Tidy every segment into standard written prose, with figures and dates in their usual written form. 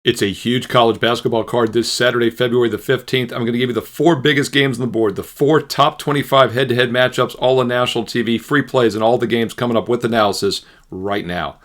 It's a huge college basketball card this Saturday, February the 15th. I'm going to give you the 4 biggest games on the board, the 4 top 25 head-to-head matchups, all on national TV, free plays, and all the games coming up with analysis right now.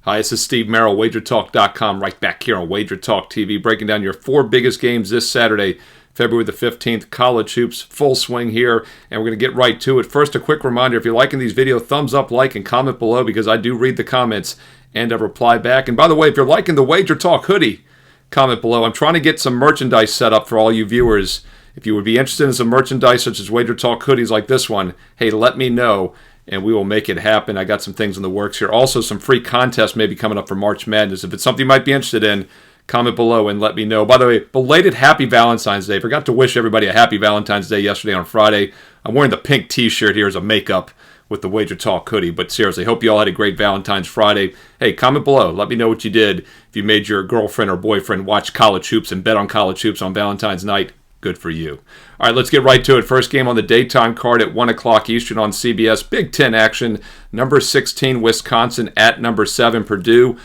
Hi, this is Steve Merril, WagerTalk.com, right back here on WagerTalk TV, breaking down your 4 biggest games this Saturday, February the 15th. College hoops, full swing here, and we're going to get right to it. First, a quick reminder, if you're liking these videos, thumbs up, like, and comment below, because I do read the comments and I reply back. And by the way, if you're liking the WagerTalk hoodie, comment below. I'm trying to get some merchandise set up for all you viewers. If you would be interested in some merchandise such as WagerTalk hoodies like this one, hey, let me know and we will make it happen. I got some things in the works here. Also, some free contests maybe coming up for March Madness. If it's something you might be interested in, comment below and let me know. By the way, belated Happy Valentine's Day. Forgot to wish everybody a Happy Valentine's Day yesterday on Friday. I'm wearing the pink t-shirt here as a makeup with the WagerTalk hoodie. But seriously, hope you all had a great Valentine's Friday. Hey, comment below. Let me know what you did. If you made your girlfriend or boyfriend watch college hoops and bet on college hoops on Valentine's night, good for you. All right, let's get right to it. First game on the daytime card at 1 o'clock Eastern on CBS. Big Ten action. Number 16, Wisconsin at number 7, Purdue.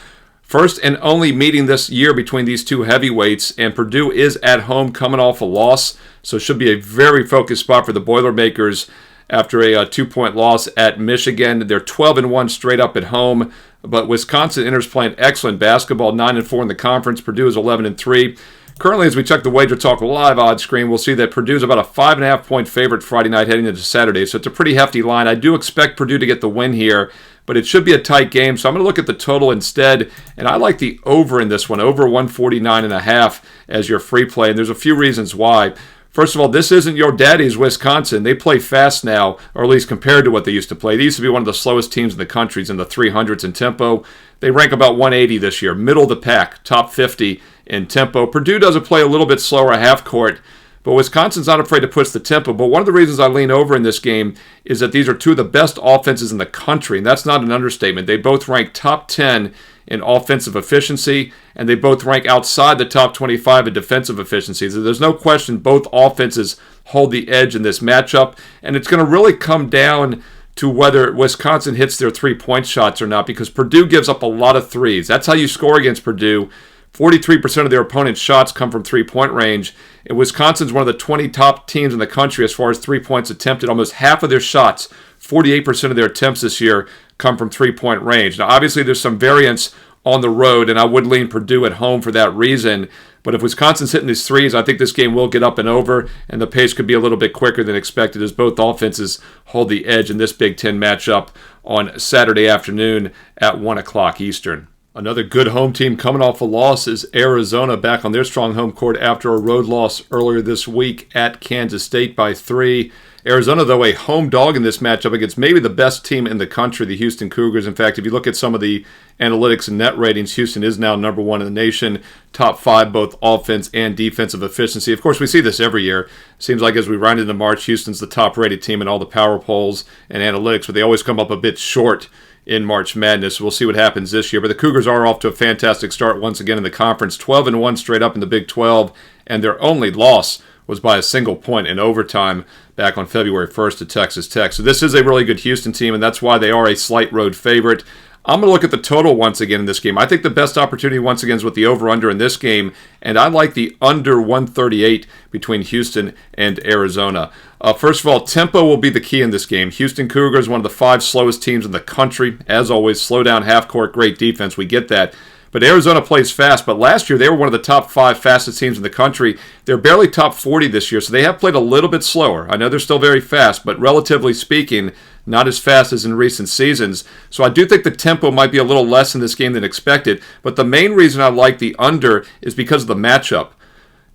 First and only meeting this year between these two heavyweights, and Purdue is at home coming off a loss, so it should be a very focused spot for the Boilermakers after a 2-point loss at Michigan. They're 12-1 straight up at home, but Wisconsin enters playing excellent basketball, 9-4 in the conference. Purdue is 11-3. Currently, as we check the WagerTalk live odds screen, we'll see that Purdue's about a 5.5-point favorite Friday night heading into Saturday, so it's a pretty hefty line. I do expect Purdue to get the win here, but it should be a tight game, so I'm going to look at the total instead, and I like the over in this one, over 149.5 as your free play, and there's a few reasons why. First of all, this isn't your daddy's Wisconsin. They play fast now, or at least compared to what they used to play. They used to be one of the slowest teams in the country, in the 300s in tempo. They rank about 180 this year, middle of the pack, top 50 in tempo. Purdue does play a little bit slower half court, but Wisconsin's not afraid to push the tempo. But one of the reasons I lean over in this game is that these are two of the best offenses in the country, and that's not an understatement. They both rank top 10 in offensive efficiency, and they both rank outside the top 25 in defensive efficiency. So there's no question both offenses hold the edge in this matchup, and it's going to really come down to whether Wisconsin hits their three-point shots or not, because Purdue gives up a lot of threes. That's how you score against Purdue. 43% of their opponent's shots come from three-point range, and Wisconsin's one of the 20 top teams in the country as far as 3 points attempted. Almost half of their shots, 48% of their attempts this year, come from three-point range. Now, obviously, there's some variance on the road, and I would lean Purdue at home for that reason. But if Wisconsin's hitting these threes, I think this game will get up and over, and the pace could be a little bit quicker than expected as both offenses hold the edge in this Big Ten matchup on Saturday afternoon at 1 o'clock Eastern. Another good home team coming off a loss is Arizona, back on their strong home court after a road loss earlier this week at Kansas State by 3. Arizona, though, a home dog in this matchup against maybe the best team in the country, the Houston Cougars. In fact, if you look at some of the analytics and net ratings, Houston is now number 1 in the nation, top 5 both offense and defensive efficiency. Of course, we see this every year. Seems like as we round into March, Houston's the top-rated team in all the power polls and analytics, but they always come up a bit short in March Madness. We'll see what happens this year. But the Cougars are off to a fantastic start once again in the conference, 12-1 straight up in the Big 12, and their only loss was by a single point in overtime back on February 1st at Texas Tech. So this is a really good Houston team, and that's why they are a slight road favorite. I'm going to look at the total once again in this game. I think the best opportunity once again is with the over-under in this game, and I like the under 138 between Houston and Arizona. First of all, tempo will be the key in this game. Houston Cougars, one of the 5 slowest teams in the country. As always, slow down half-court, great defense. We get that. But Arizona plays fast, but last year they were one of the top 5 fastest teams in the country. They're barely top 40 this year, so they have played a little bit slower. I know they're still very fast, but relatively speaking, not as fast as in recent seasons. So I do think the tempo might be a little less in this game than expected, but the main reason I like the under is because of the matchup.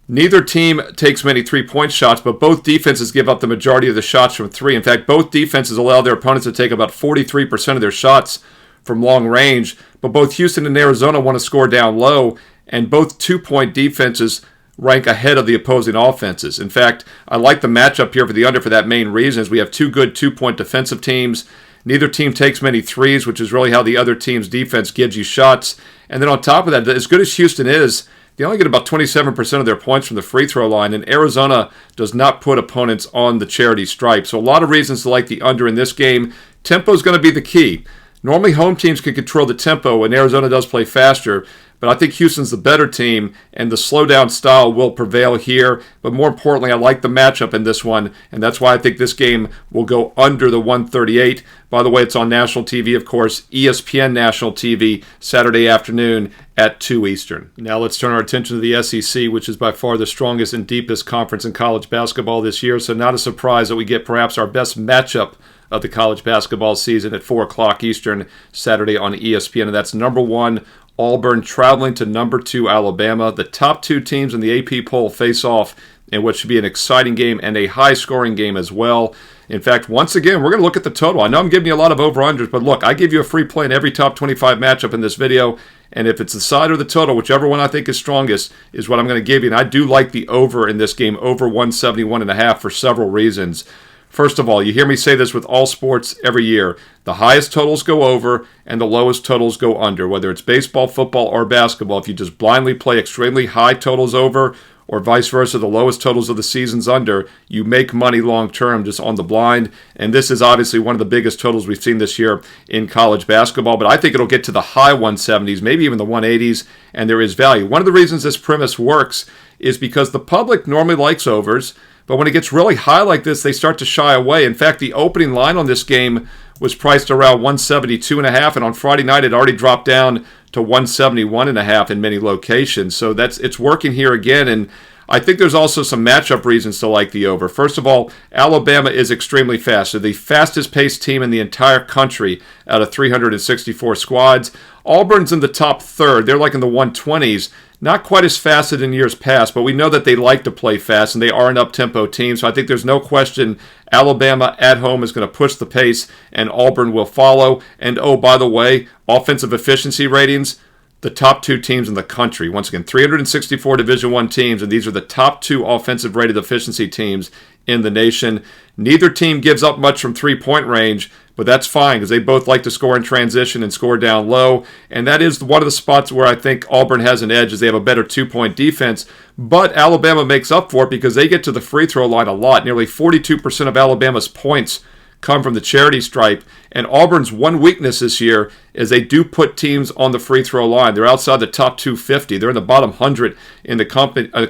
Neither team takes many three-point shots, but both defenses give up the majority of the shots from 3. In fact, both defenses allow their opponents to take about 43% of their shots from long range, but both Houston and Arizona want to score down low, and both 2-point defenses rank ahead of the opposing offenses. In fact, I like the matchup here for the under for that main reason, is we have 2 good 2-point defensive teams. Neither team takes many threes, which is really how the other team's defense gives you shots. And then on top of that, as good as Houston is, they only get about 27% of their points from the free throw line, and Arizona does not put opponents on the charity stripe. So a lot of reasons to like the under in this game. Tempo is going to be the key. Normally home teams can control the tempo, and Arizona does play faster, but I think Houston's the better team, and the slowdown style will prevail here. But more importantly, I like the matchup in this one, and that's why I think this game will go under the 138. By the way, it's on national TV, of course, ESPN national TV, Saturday afternoon at 2 Eastern. Now let's turn our attention to the SEC, which is by far the strongest and deepest conference in college basketball this year, so not a surprise that we get perhaps our best matchup of the college basketball season at 4 o'clock Eastern, Saturday on ESPN, and that's number 1, Auburn traveling to number 2, Alabama. The top 2 teams in the AP poll face off in what should be an exciting game and a high-scoring game as well. In fact, once again, we're going to look at the total. I know I'm giving you a lot of over-unders, but look, I give you a free play in every top 25 matchup in this video, and if it's the side or the total, whichever one I think is strongest is what I'm going to give you. And I do like the over in this game, over 171.5 for several reasons. First of all, you hear me say this with all sports every year. The highest totals go over and the lowest totals go under. Whether it's baseball, football, or basketball, if you just blindly play extremely high totals over or vice versa, the lowest totals of the season's under, you make money long term just on the blind. And this is obviously one of the biggest totals we've seen this year in college basketball. But I think it'll get to the high 170s, maybe even the 180s, and there is value. One of the reasons this premise works is because the public normally likes overs, but when it gets really high like this, they start to shy away. In fact, the opening line on this game was priced around 172.5, and on Friday night it already dropped down to 171.5 in many locations. So it's working here again, and I think there's also some matchup reasons to like the over. First of all, Alabama is extremely fast. They're the fastest paced team in the entire country out of 364 squads. Auburn's in the top third. They're like in the 120s. Not quite as fast as in years past, but we know that they like to play fast, and they are an up-tempo team. So I think there's no question Alabama at home is going to push the pace, and Auburn will follow. And oh, by the way, offensive efficiency ratings, the top 2 teams in the country. Once again, 364 Division I teams, and these are the top 2 offensive rated efficiency teams in the nation. Neither team gives up much from three-point range, but that's fine because they both like to score in transition and score down low. And that is one of the spots where I think Auburn has an edge, is they have a better two-point defense. But Alabama makes up for it because they get to the free throw line a lot. Nearly 42% of Alabama's points come from the charity stripe. And Auburn's one weakness this year is they do put teams on the free throw line. They're outside the top 250. They're in the bottom 100 in the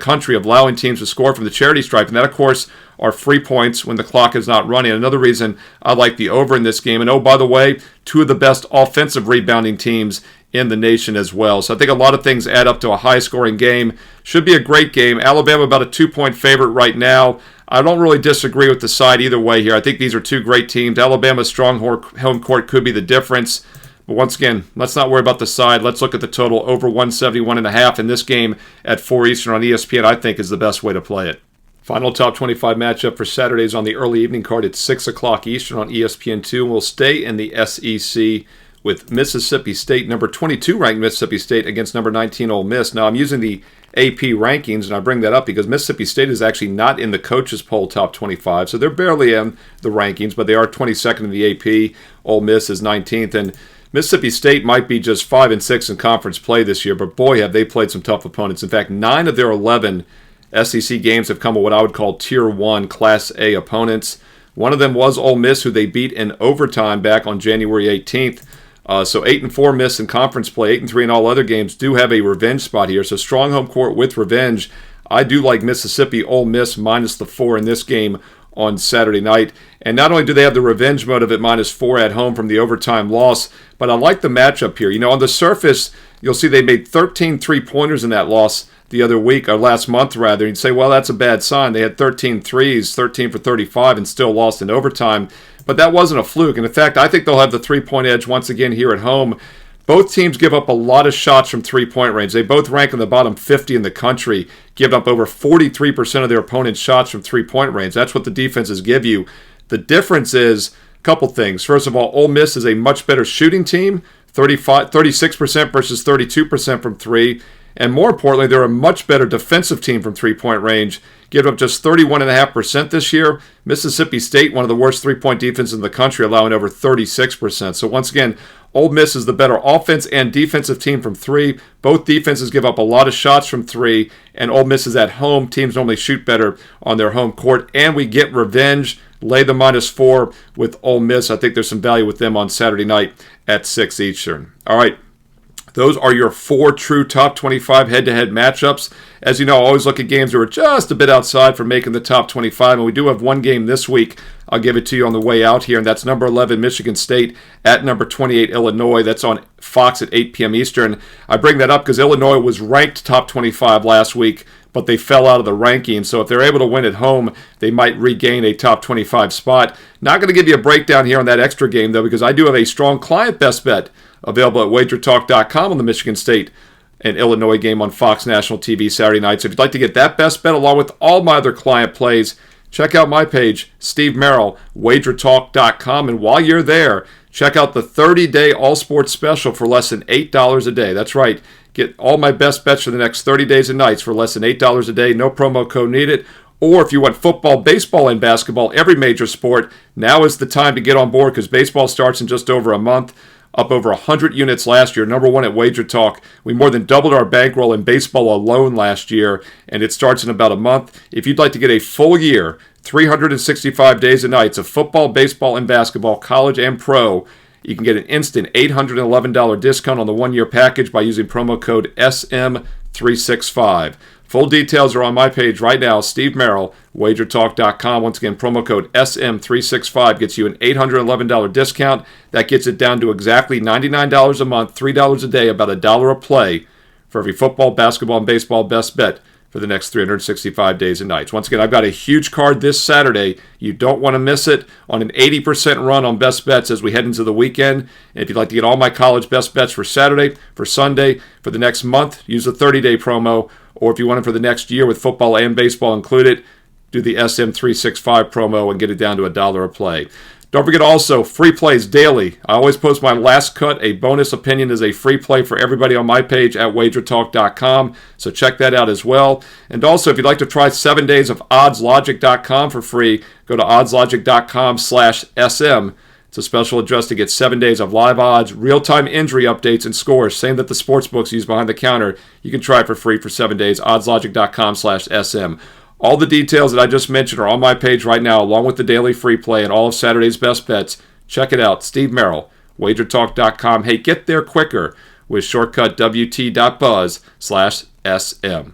country of allowing teams to score from the charity stripe. And that, of course, are free points when the clock is not running. Another reason I like the over in this game. And oh, by the way, 2 of the best offensive rebounding teams in the nation as well. So I think a lot of things add up to a high-scoring game. Should be a great game. Alabama about a 2-point favorite right now. I don't really disagree with the side either way here. I think these are 2 great teams. Alabama's strong home court could be the difference. But once again, let's not worry about the side. Let's look at the total over 171.5 in this game at 4 Eastern on ESPN, I think is the best way to play it. Final top 25 matchup for Saturdays on the early evening card at 6 o'clock Eastern on ESPN2. And we'll stay in the SEC with Mississippi State, number 22 ranked Mississippi State against number 19 Ole Miss. Now, I'm using the AP rankings, and I bring that up because Mississippi State is actually not in the coaches poll top 25, so they're barely in the rankings, but they are 22nd in the AP. Ole Miss is 19th, and Mississippi State might be just 5-6 in conference play this year, but boy, have they played some tough opponents. In fact, 9 of their 11 SEC games have come with what I would call Tier 1 Class A opponents. One of them was Ole Miss, who they beat in overtime back on January 18th. So 8-4 Miss in conference play, 8-3 in all other games, do have a revenge spot here. So strong home court with revenge. I do like Mississippi, Ole Miss minus the 4 in this game on Saturday night. And not only do they have the revenge motive at minus 4 at home from the overtime loss, but I like the matchup here. You know, on the surface, you'll see they made 13 three-pointers in that loss the other week, or last month rather. You'd say, well, that's a bad sign. They had 13 threes, 13 for 35, and still lost in overtime. But that wasn't a fluke. And in fact, I think they'll have the three-point edge once again here at home. Both teams give up a lot of shots from three-point range. They both rank in the bottom 50 in the country, giving up over 43% of their opponent's shots from three-point range. That's what the defenses give you. The difference is a couple things. First of all, Ole Miss is a much better shooting team, 36% versus 32% from three. And more importantly, they're a much better defensive team from three-point range, giving up just 31.5% this year. Mississippi State, one of the worst three-point defenses in the country, allowing over 36%. So once again, Ole Miss is the better offense and defensive team from three. Both defenses give up a lot of shots from three, and Ole Miss is at home. Teams normally shoot better on their home court, and we get revenge. Lay the -4 with Ole Miss. I think there's some value with them on Saturday night at 6 Eastern. All right. Those are your 4 true top 25 head-to-head matchups. As you know, I always look at games that are just a bit outside for making the top 25, and we do have one game this week. I'll give it to you on the way out here, and that's number 11, Michigan State, at number 28, Illinois. That's on Fox at 8 p.m. Eastern. I bring that up because Illinois was ranked top 25 last week, but they fell out of the rankings. So if they're able to win at home, they might regain a top 25 spot. Not going to give you a breakdown here on that extra game, though, because I do have a strong client best bet available at WagerTalk.com on the Michigan State and Illinois game on Fox National TV Saturday night. So if you'd like to get that best bet along with all my other client plays, check out my page, Steve Merril, WagerTalk.com. And while you're there, check out the 30-day all-sports special for less than $8 a day. That's right. Get all my best bets for the next 30 days and nights for less than $8 a day. No promo code needed. Or if you want football, baseball, and basketball, every major sport, now is the time to get on board because baseball starts in just over a month. Up over 100 units last year, number 1 at WagerTalk. We more than doubled our bankroll in baseball alone last year, and it starts in about a month. If you'd like to get a full year, 365 days and nights of football, baseball, and basketball, college and pro, you can get an instant $811 discount on the one-year package by using promo code SM365. Full details are on my page right now, Steve Merril, WagerTalk.com. Once again, promo code SM365 gets you an $811 discount. That gets it down to exactly $99 a month, $3 a day, about $1 a play for every football, basketball, and baseball best bet for the next 365 days and nights. Once again, I've got a huge card this Saturday. You don't want to miss it on an 80% run on best bets as we head into the weekend. And if you'd like to get all my college best bets for Saturday, for Sunday, for the next month, use the 30-day promo. Or if you want it for the next year with football and baseball included, do the SM365 promo and get it down to $1 a play. Don't forget also, free plays daily. I always post my last cut. A bonus opinion is a free play for everybody on my page at WagerTalk.com. So check that out as well. And also, if you'd like to try 7 days of OddsLogic.com for free, go to OddsLogic.com/SM. It's a special address to get 7 days of live odds, real-time injury updates, and scores. Same that the sports books use behind the counter. You can try it for free for 7 days. OddsLogic.com/SM. All the details that I just mentioned are on my page right now, along with the daily free play and all of Saturday's best bets. Check it out. Steve Merril, WagerTalk.com. Hey, get there quicker with shortcut WT.buzz/SM.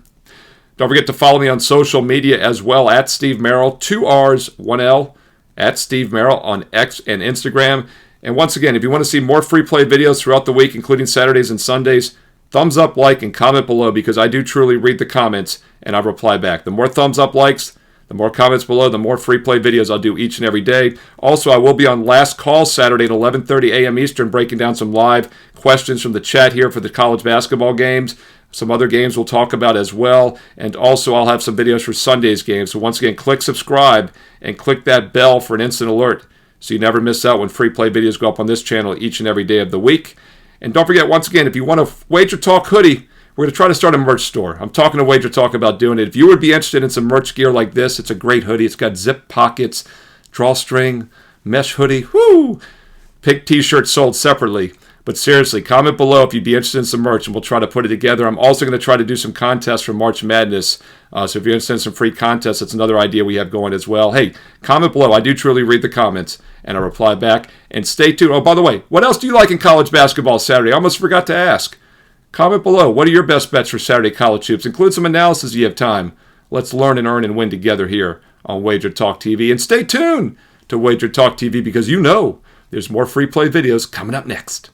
Don't forget to follow me on social media as well, at Steve Merril, 2 R's, 1 L. At Steve Merril on X and Instagram. And once again, if you want to see more free play videos throughout the week, including Saturdays and Sundays, thumbs up, like, and comment below because I do truly read the comments and I reply back. The more thumbs up, likes, the more comments below, the more free play videos I'll do each and every day. Also, I will be on Last Call Saturday at 11:30 a.m. Eastern, breaking down some live questions from the chat here for the college basketball games. Some other games we'll talk about as well. And also, I'll have some videos for Sunday's games. So once again, click subscribe and click that bell for an instant alert so you never miss out when free play videos go up on this channel each and every day of the week. And don't forget, once again, if you want a Wager Talk hoodie, we're going to try to start a merch store. I'm talking to Wager Talk about doing it. If you would be interested in some merch gear like this, it's a great hoodie. It's got zip pockets, drawstring, mesh hoodie. Woo! Pink t-shirts sold separately. But seriously, comment below if you'd be interested in some merch, and we'll try to put it together. I'm also going to try to do some contests for March Madness. So if you're interested in some free contests, that's another idea we have going as well. Hey, comment below. I do truly read the comments, and I reply back. And stay tuned. Oh, by the way, what else do you like in college basketball Saturday? I almost forgot to ask. Comment below. What are your best bets for Saturday college hoops? Include some analysis if you have time. Let's learn and earn and win together here on Wager Talk TV. And stay tuned to Wager Talk TV because you know there's more free play videos coming up next.